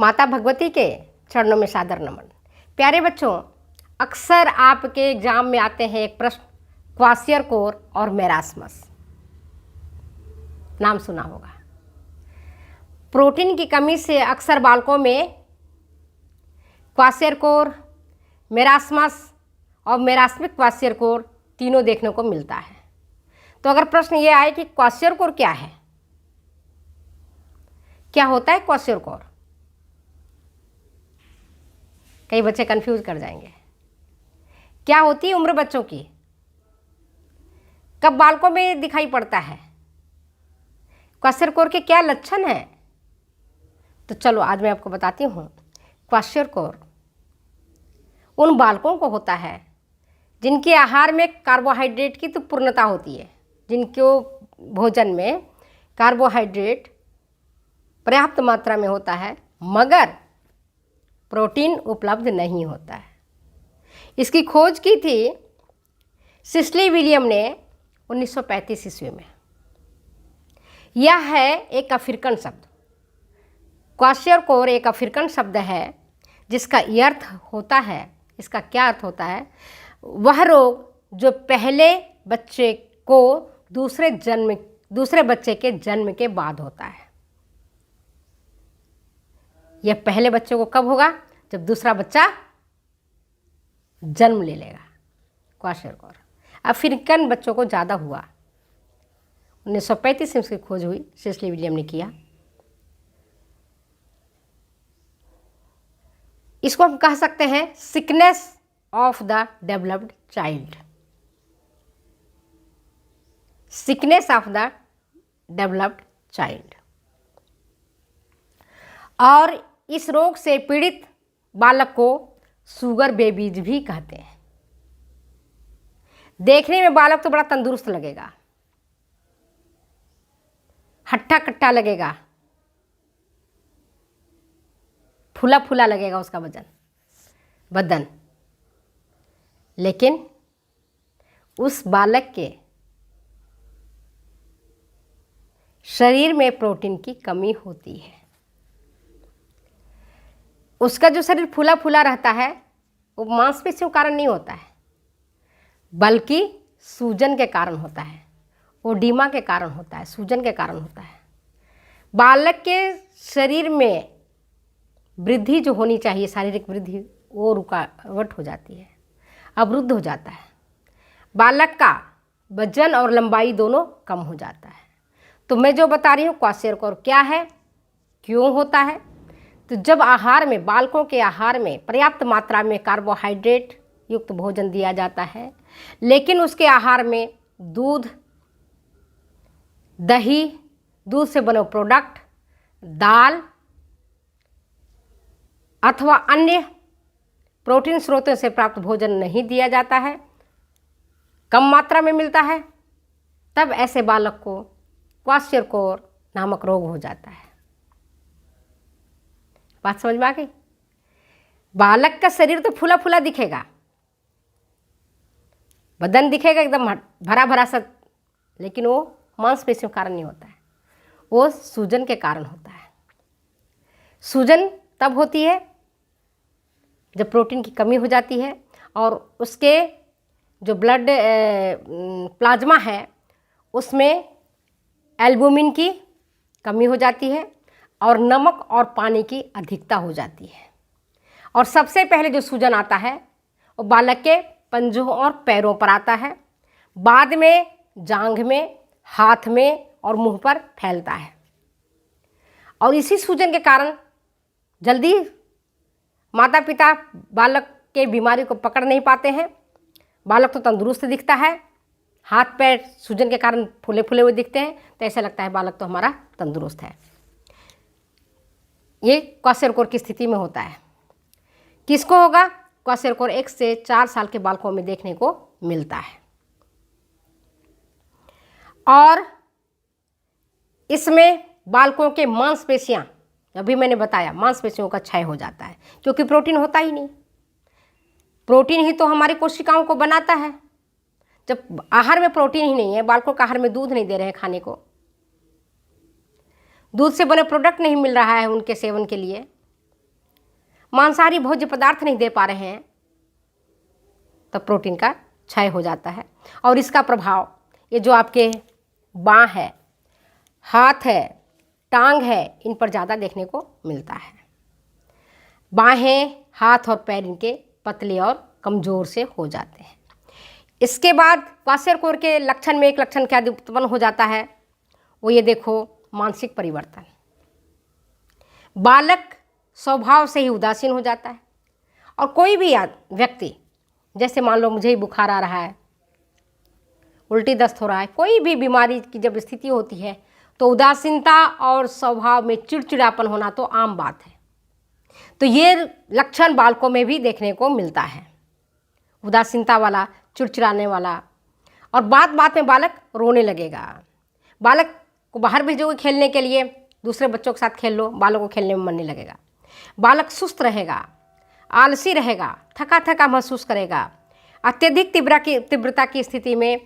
माता भगवती के चरणों में सादर नमन। प्यारे बच्चों, अक्सर आपके एग्जाम में आते हैं एक प्रश्न, क्वासियरकोर और मेरास्मस, नाम सुना होगा। प्रोटीन की कमी से अक्सर बालकों में क्वासियरकोर, मेरास्मस और मेरास्मिक क्वासियरकोर तीनों देखने को मिलता है। तो अगर प्रश्न ये आए कि क्वासियरकोर क्या है, क्या होता है क्वासियरकोर, कई बच्चे कंफ्यूज कर जाएंगे। क्या होती है उम्र बच्चों की, कब बालकों में दिखाई पड़ता है, क्वासियरकोर के क्या लक्षण हैं? तो चलो आज मैं आपको बताती हूँ। क्वासियरकोर उन बालकों को होता है जिनके आहार में कार्बोहाइड्रेट की तो पूर्णता होती है, जिनको भोजन में कार्बोहाइड्रेट पर्याप्त मात्रा में होता है मगर प्रोटीन उपलब्ध नहीं होता है। इसकी खोज की थी सिस्ली विलियम ने 1935 ईस्वी में। यह है एक अफ्रीकन शब्द। क्वासियरकोर एक अफ्रीकन शब्द है जिसका ये अर्थ होता है, इसका क्या अर्थ होता है, वह रोग जो पहले बच्चे को दूसरे बच्चे के जन्म के बाद होता है। यह पहले बच्चे को कब होगा? जब दूसरा बच्चा जन्म ले लेगा। क्वासियरकोर अफ्रीकन बच्चों को ज़्यादा हुआ। 1935 में इसकी खोज हुई, सिस्ली विलियम ने किया। इसको हम कह सकते हैं sickness of the developed child. Sickness of the developed child. और इस रोग से पीड़ित बालक को शुगर बेबीज भी कहते हैं। देखने में बालक तो बड़ा तंदुरुस्त लगेगा, हट्टा कट्टा लगेगा, फूला फूला लगेगा उसका बदन, लेकिन उस बालक के शरीर में प्रोटीन की कमी होती है। उसका जो शरीर फूला फूला रहता है वो मांसपेशियों के कारण नहीं होता है, बल्कि सूजन के कारण होता है, ओडीमा के कारण होता है, सूजन के कारण होता है। बालक के शरीर में वृद्धि जो होनी चाहिए, शारीरिक वृद्धि, वो रुकावट हो जाती है, अवरुद्ध हो जाता है। बालक का वजन और लंबाई दोनों कम हो जाता है। तो मैं जो बता रही हूँ क्वासियरकोर क्या है, क्यों होता है, तो जब आहार में, बालकों के आहार में पर्याप्त मात्रा में कार्बोहाइड्रेट युक्त भोजन दिया जाता है, लेकिन उसके आहार में दूध, दही, दूध से बने प्रोडक्ट, दाल अथवा अन्य प्रोटीन स्रोतों से प्राप्त भोजन नहीं दिया जाता है, कम मात्रा में मिलता है, तब ऐसे बालक को क्वासियरकोर नामक रोग हो जाता है। बात समझ में आ गई? बालक का शरीर तो फूला फूला दिखेगा, बदन दिखेगा एकदम भरा भरा सा, लेकिन वो मांसपेशियों के कारण नहीं होता है, वो सूजन के कारण होता है। सूजन तब होती है जब प्रोटीन की कमी हो जाती है और उसके जो ब्लड प्लाज्मा है उसमें एल्बुमिन की कमी हो जाती है और नमक और पानी की अधिकता हो जाती है। और सबसे पहले जो सूजन आता है वो बालक के पंजों और पैरों पर आता है, बाद में जांघ में, हाथ में और मुंह पर फैलता है। और इसी सूजन के कारण जल्दी माता पिता बालक के बीमारी को पकड़ नहीं पाते हैं। बालक तो तंदुरुस्त दिखता है, हाथ पैर सूजन के कारण फूले फूले हुए दिखते हैं, तो ऐसा लगता है बालक तो हमारा तंदुरुस्त है। ये क्वासियरकोर की स्थिति में होता है। किसको होगा? क्वासियरकोर 1 से 4 साल के बालकों में देखने को मिलता है। और इसमें बालकों के मांसपेशियां, अभी मैंने बताया, मांसपेशियों का क्षय हो जाता है क्योंकि प्रोटीन होता ही नहीं। प्रोटीन ही तो हमारी कोशिकाओं को बनाता है। जब आहार में प्रोटीन ही नहीं है, बालकों का आहार में दूध नहीं दे रहे हैं खाने को, दूध से बने प्रोडक्ट नहीं मिल रहा है उनके सेवन के लिए, मांसाहारी भोज्य पदार्थ नहीं दे पा रहे हैं, तब प्रोटीन का क्षय हो जाता है। और इसका प्रभाव ये जो आपके बाँह है, हाथ है, टांग है, इन पर ज़्यादा देखने को मिलता है। बाहें, हाथ और पैर इनके पतले और कमज़ोर से हो जाते हैं। इसके बाद क्वाशहियरकोर के लक्षण में एक लक्षण क्या उत्पन्न हो जाता है, वो ये देखो, मानसिक परिवर्तन। बालक स्वभाव से ही उदासीन हो जाता है। और कोई भी व्यक्ति, जैसे मान लो मुझे ही बुखार आ रहा है, उल्टी दस्त हो रहा है, कोई भी बीमारी की जब स्थिति होती है तो उदासीनता और स्वभाव में चिड़चिड़ापन होना तो आम बात है। तो ये लक्षण बालकों में भी देखने को मिलता है, उदासीनता वाला, चिड़चिड़ाने वाला। और बात बात में बालक रोने लगेगा। बालक को बाहर भेजोगे खेलने के लिए, दूसरे बच्चों के साथ खेल लो, बालक को खेलने में मन नहीं लगेगा। बालक सुस्त रहेगा, आलसी रहेगा, थका थका महसूस करेगा। अत्यधिक तीव्रता की स्थिति में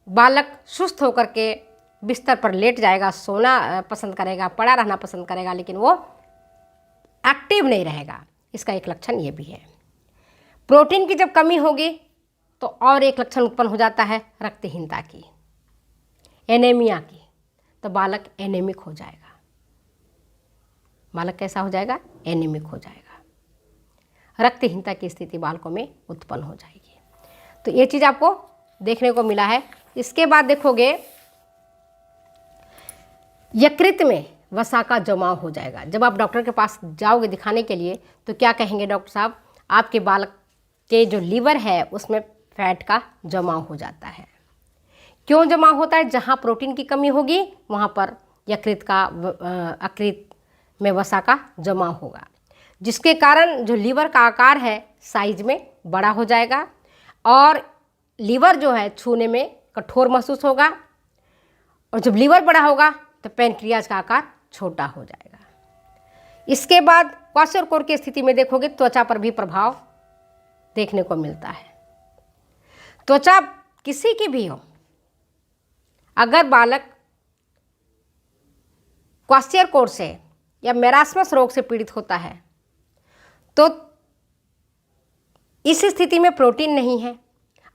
बालक सुस्त होकर के बिस्तर पर लेट जाएगा, सोना पसंद करेगा, पड़ा रहना पसंद करेगा, लेकिन वो एक्टिव नहीं रहेगा। इसका एक लक्षण ये भी है। प्रोटीन की जब कमी होगी तो और एक लक्षण उत्पन्न हो जाता है रक्तहीनता की, एनीमिया की। तो बालक एनीमिक हो जाएगा। बालक कैसा हो जाएगा? एनीमिक हो जाएगा। रक्तहीनता की स्थिति बालकों में उत्पन्न हो जाएगी। तो ये चीज़ आपको देखने को मिला है। इसके बाद देखोगे यकृत में वसा का जमाव हो जाएगा। जब आप डॉक्टर के पास जाओगे दिखाने के लिए तो क्या कहेंगे डॉक्टर साहब, आपके बालक के जो लीवर है उसमें फैट का जमाव हो जाता है। क्यों जमाव होता है? जहाँ प्रोटीन की कमी होगी वहाँ पर यकृत में वसा का जमाव होगा, जिसके कारण जो लीवर का आकार है साइज में बड़ा हो जाएगा और लीवर जो है छूने में कठोर महसूस होगा। और जब लीवर बड़ा होगा तो पैनक्रियाज का आकार छोटा हो जाएगा। इसके बाद क्वाशहियरकोर की स्थिति में देखोगे त्वचा पर भी प्रभाव देखने को मिलता है। त्वचा किसी की भी हो, अगर बालक क्वाशहियरकोर से या मेरास्मस रोग से पीड़ित होता है तो इस स्थिति में प्रोटीन नहीं है।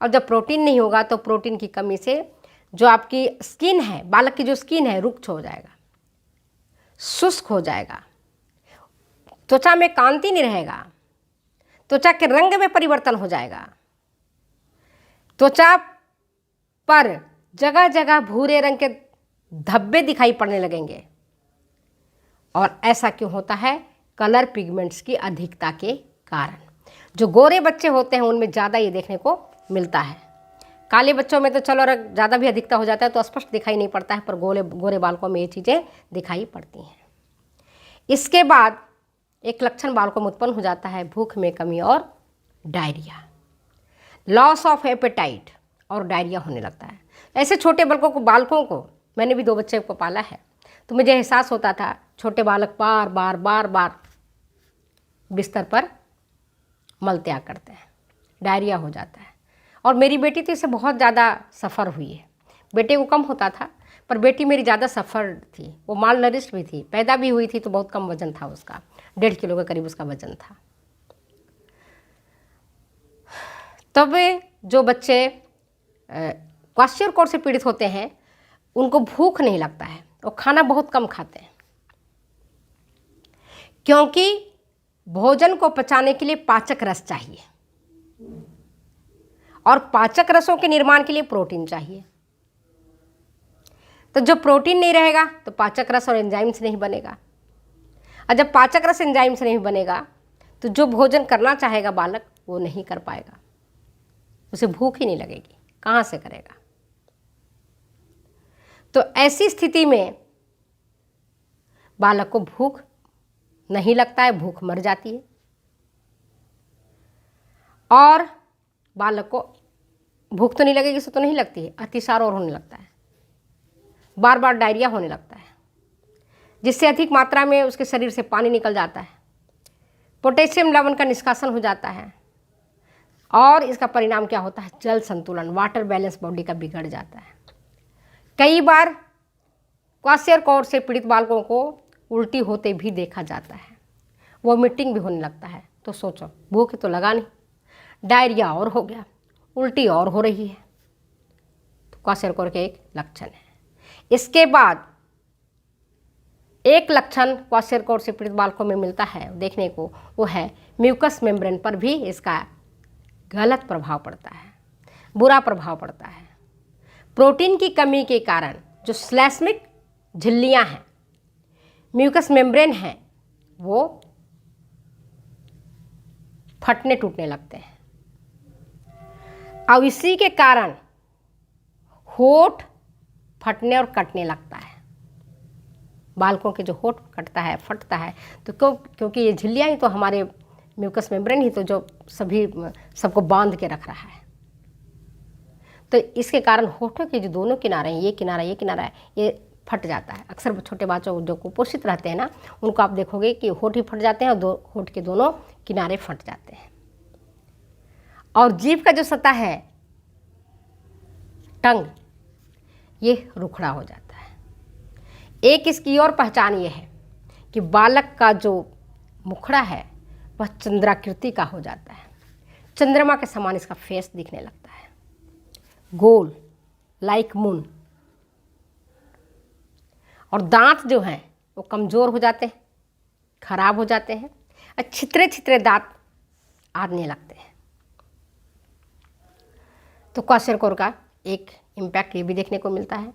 और जब प्रोटीन नहीं होगा तो प्रोटीन की कमी से जो आपकी स्किन है, बालक की जो स्किन है, रुक्ष हो जाएगा, शुष्क हो जाएगा, त्वचा में कांति नहीं रहेगा, त्वचा के रंग में परिवर्तन हो जाएगा, त्वचा पर जगह जगह भूरे रंग के धब्बे दिखाई पड़ने लगेंगे। और ऐसा क्यों होता है? कलर पिगमेंट्स की अधिकता के कारण। जो गोरे बच्चे होते हैं उनमें ज़्यादा ये देखने को मिलता है। काले बच्चों में तो चलो ज़्यादा भी अधिकता हो जाता है तो स्पष्ट दिखाई नहीं पड़ता है, पर गोरे बालकों में ये चीज़ें दिखाई पड़ती हैं। इसके बाद एक लक्षण बालकों में उत्पन्न हो जाता है भूख में कमी और डायरिया, लॉस ऑफ एपेटाइट और डायरिया होने लगता है। ऐसे छोटे बालकों को मैंने भी 2 बच्चे को पाला है तो मुझे एहसास होता था छोटे बालक बार बार बिस्तर पर मल त्याग करते हैं, डायरिया हो जाता है। और मेरी बेटी तो इससे बहुत ज़्यादा सफ़र हुई है। बेटे को कम होता था पर बेटी मेरी ज़्यादा सफ़र थी। वो माल नरिश्ड भी थी, पैदा भी हुई थी तो बहुत कम वजन था उसका, 1.5 किलो के करीब उसका वजन था। तब जो बच्चे क्वाशहियरकोर से पीड़ित होते हैं उनको भूख नहीं लगता है, वो खाना बहुत कम खाते हैं, क्योंकि भोजन को पचाने के लिए पाचक रस चाहिए और पाचक रसों के निर्माण के लिए प्रोटीन चाहिए। तो जब प्रोटीन नहीं रहेगा तो पाचक रस और एंजाइम से नहीं बनेगा, और जब पाचक रस एंजाइम से नहीं बनेगा तो जो भोजन करना चाहेगा बालक वो नहीं कर पाएगा, उसे भूख ही नहीं लगेगी, कहाँ से करेगा। तो ऐसी स्थिति में बालक को भूख नहीं लगता है, भूख मर जाती है और बालक को भूख तो नहीं लगेगी, इससे तो नहीं लगती है, अतिसार और होने लगता है, बार बार डायरिया होने लगता है, जिससे अधिक मात्रा में उसके शरीर से पानी निकल जाता है, पोटेशियम लवण का निष्कासन हो जाता है और इसका परिणाम क्या होता है? जल संतुलन, वाटर बैलेंस बॉडी का बिगड़ जाता है। कई बार क्वाशहियरकोर से पीड़ित बालकों को उल्टी होते भी देखा जाता है वॉमिटिंग भी होने लगता है। तो सोचो, भूख तो लगा नहीं, डायरिया और हो गया, उल्टी और हो रही है, तो क्वाशेरकोर के एक लक्षण है। इसके बाद एक लक्षण क्वाशेरकोर से पीड़ित बालकों में मिलता है देखने को, वो है म्यूकस मेम्ब्रेन पर भी इसका गलत प्रभाव पड़ता है, बुरा प्रभाव पड़ता है। प्रोटीन की कमी के कारण जो श्लेष्मिक झिल्लियां हैं, म्यूकस मेम्ब्रेन हैं, वो फटने टूटने लगते हैं। और इसी के कारण होठ फटने और कटने लगता है। बालकों के जो होठ कटता है, फटता है, तो क्योंकि ये झिल्लियाँ ही तो हमारे म्यूकस मेम्ब्रेन ही तो जो सबको बांध के रख रहा है। तो इसके कारण होठों के जो दोनों किनारे हैं, ये किनारा है, ये फट जाता है। अक्सर छोटे बच्चों जो कुपोषित रहते हैं ना, उनको आप देखोगे कि होठ ही फट जाते हैं और होठ के दोनों किनारे फट जाते हैं। और जीभ का जो सतह है, टंग, ये रुखड़ा हो जाता है। एक इसकी और पहचान ये है कि बालक का जो मुखड़ा है वह चंद्राकृति का हो जाता है। चंद्रमा के समान इसका फेस दिखने लगता है, गोल, लाइक मून। और दांत जो हैं वो कमज़ोर हो जाते हैं, खराब हो जाते हैं, और छितरे छितरे दांत आने लगते हैं। तो क्वाशेरकोर का एक इम्पैक्ट ये भी देखने को मिलता है।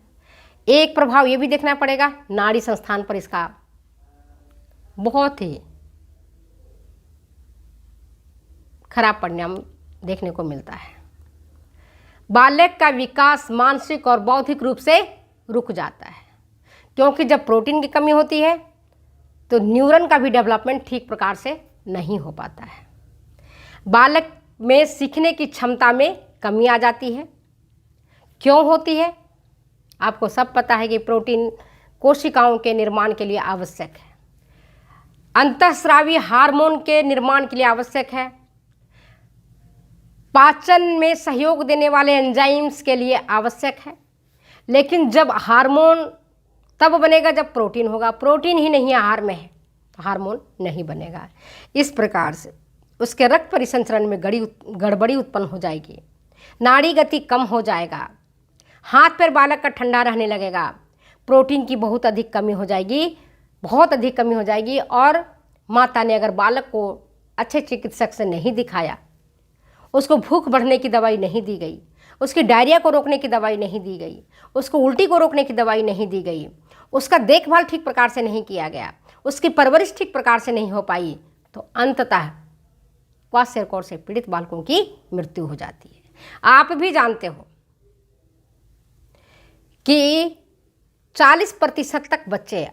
एक प्रभाव ये भी देखना पड़ेगा, नाड़ी संस्थान पर इसका बहुत ही खराब परिणाम देखने को मिलता है। बालक का विकास मानसिक और बौद्धिक रूप से रुक जाता है, क्योंकि जब प्रोटीन की कमी होती है तो न्यूरॉन का भी डेवलपमेंट ठीक प्रकार से नहीं हो पाता है। बालक में सीखने की क्षमता में कमी आ जाती है। क्यों होती है? आपको सब पता है कि प्रोटीन कोशिकाओं के निर्माण के लिए आवश्यक है, अंतःस्रावी हार्मोन के निर्माण के लिए आवश्यक है, पाचन में सहयोग देने वाले एंजाइम्स के लिए आवश्यक है। लेकिन जब हार्मोन तब बनेगा जब प्रोटीन होगा, प्रोटीन ही नहीं आहार में है तो हार्मोन नहीं बनेगा। इस प्रकार से उसके रक्त परिसंचरण में गड़बड़ी उत्पन्न हो जाएगी, नाड़ी गति कम हो जाएगा, हाथ पैर बालक का ठंडा रहने लगेगा, प्रोटीन की बहुत अधिक कमी हो जाएगी। और माता ने अगर बालक को अच्छे चिकित्सक से नहीं दिखाया, उसको भूख बढ़ने की दवाई नहीं दी गई, उसकी डायरिया को रोकने की दवाई नहीं दी गई, उसको उल्टी को रोकने की दवाई नहीं दी गई, उसका देखभाल ठीक प्रकार से नहीं किया गया, उसकी परवरिश ठीक प्रकार से नहीं हो पाई, तो अंततः क्वाशेरकोर से पीड़ित बालकों की मृत्यु हो जाती है। आप भी जानते हो कि 40% तक बच्चे,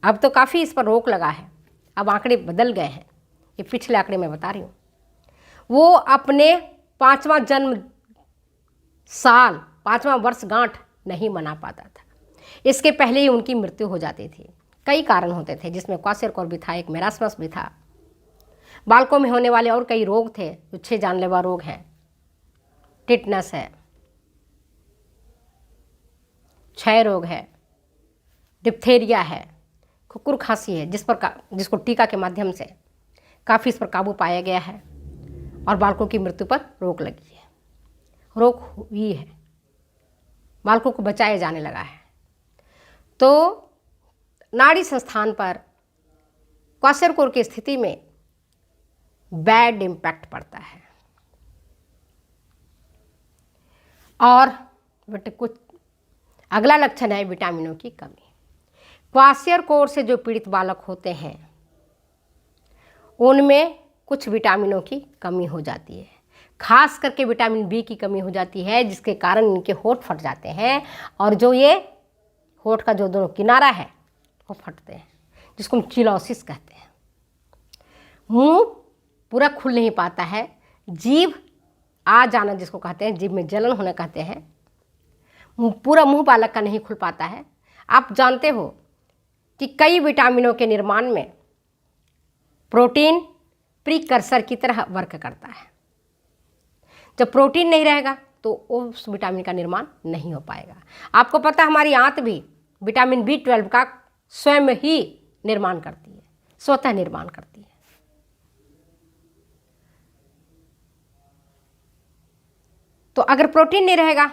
अब तो काफ़ी इस पर रोक लगा है, अब आंकड़े बदल गए हैं, ये पिछले आंकड़े मैं बता रही हूँ, वो अपने 5वां जन्म साल 5वां वर्षगांठ नहीं मना पाता था। इसके पहले ही उनकी मृत्यु हो जाती थी। कई कारण होते थे, जिसमें क्वाशेरकोर भी था, एक मेरास्मस भी था, बालकों में होने वाले और कई रोग थे जो 6 जानलेवा रोग हैं, टिटनस है, क्षय रोग है, डिप्थेरिया है, कुकुर खांसी है, जिसको टीका के माध्यम से काफ़ी इस पर काबू पाया गया है और बालकों की मृत्यु पर रोक लगी है, रोक हुई है, बालकों को बचाया जाने लगा है। तो नाड़ी संस्थान पर क्वाशेरकोर की स्थिति में बैड इम्पैक्ट पड़ता है। और कुछ अगला लक्षण है विटामिनों की कमी। क्वाशेरकोर से जो पीड़ित बालक होते हैं उनमें कुछ विटामिनों की कमी हो जाती है, खास करके विटामिन बी की कमी हो जाती है, जिसके कारण इनके होठ फट जाते हैं और जो ये होठ का जो दोनों किनारा है वो फटते हैं, जिसको हम चिलोसिस कहते हैं। मुंह पूरा खुल नहीं पाता है, जीभ आ जाना जिसको कहते हैं, जीभ में जलन होना कहते हैं, पूरा मुंह बालक का नहीं खुल पाता है। आप जानते हो कि कई विटामिनों के निर्माण में प्रोटीन प्रीकर्सर की तरह वर्क करता है। जब प्रोटीन नहीं रहेगा तो उस विटामिन का निर्माण नहीं हो पाएगा। आपको पता है हमारी आंत भी विटामिन B12 का स्वयं ही निर्माण करती है, स्वतः निर्माण करती है। तो अगर प्रोटीन नहीं रहेगा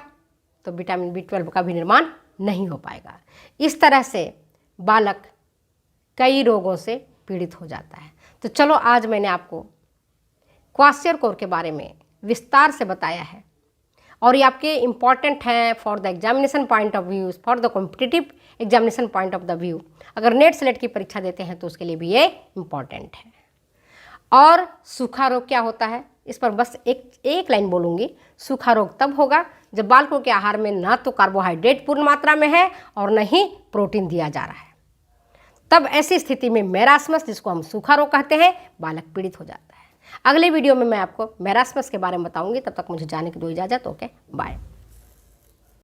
तो विटामिन B12 का भी निर्माण नहीं हो पाएगा। इस तरह से बालक कई रोगों से पीड़ित हो जाता है। तो चलो आज मैंने आपको क्वासियोर के बारे में विस्तार से बताया है और ये आपके इम्पॉर्टेंट हैं for the examination point of view, for the competitive examination point of the view. अगर नेट सेलेक्ट की परीक्षा देते हैं तो उसके लिए भी ये इम्पॉर्टेंट है। और सूखा रोग क्या होता है, इस पर बस एक लाइन बोलूँगी। सूखा रोग तब होगा जब बालकों के आहार में ना तो कार्बोहाइड्रेट पूर्ण मात्रा में है और न ही प्रोटीन दिया जा रहा है। तब ऐसी स्थिति में मैरास्मस, जिसको हम सूखा रोग कहते हैं, बालक पीड़ित हो जाता है। अगले वीडियो में मैं आपको मैरास्मस के बारे में बताऊंगी। तब तक मुझे जाने की दो इजाज़त। Okay, bye.